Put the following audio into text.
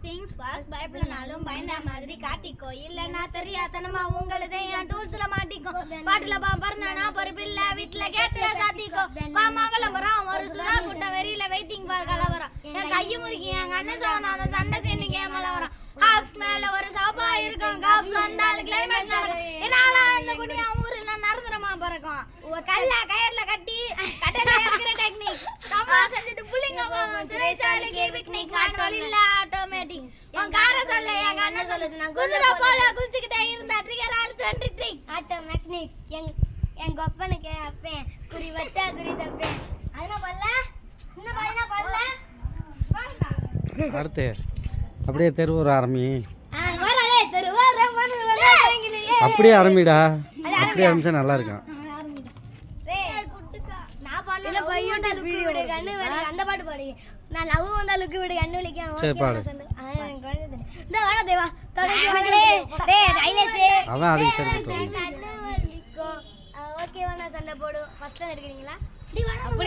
things pass பயப்படனாலும் பயந்த மாதிரி காட்டிக்கோ இல்லன்னா தெரியாதனமா உங்களுதே என் டூல்ஸ்ல மாட்டிக்கோ பாட்டுல பறந்தானா பொறுப்பில்ல வீட்டுல கேட்டுல சாத்திக்கோ மாமா விளம்பரம் ஒரு சுறா கூட்ட வெறியில வெயிட்டிங் பார் கலவரம் என் கையை முறுக்கி என் அண்ணன் சோனாத சண்டை சேர்ந்து கேமலவரம் ஹாப்ஸ் மேல ஒரு சாப்பா இருக்கும் காப்ஸ் வந்தாலும் கிளைமேட் நடக்கும் என்னால அந்த குடியா ஊர்ல நடந்துரமா பறக்கும் கல்ல கயர்ல கட்டி கட்டல இருக்கிற டெக்னிக் தப்பா செஞ்சுட்டு புள்ளிங்க போவோம் சிறைசாலைக்கு பிக்னிக் காட்டோல் இல்ல ஆட்டோமேட்டிக் உன் கார சொல்ல என் அண்ணன் சொல்லுது நான் குதிரை போல குதிச்சுக்கிட்டே இருந்தா ட்ரிகர் ஆல் 23 ஆட்டோமேட்டிக் என் கொப்பனுக்கு அப்பேன் குறி வச்சா குறி தப்பேன் அதெல்லாம் பல்ல இன்னும் பல்ல அடுத்து அப்படியே தெருவூர் ஆரம்பி அப்படியே ஆரம்பிடா அப்படியே ஆரம்பிச்சா நல்லா இருக்கும் அந்த பாட்டு பாடு நான் லவ் வந்தா லுக்கு விடு கண்ணு வலிக்காம ஓகேவா நான் சண்டை போடும் ஃபர்ஸ்ட் இருக்கிறீங்களா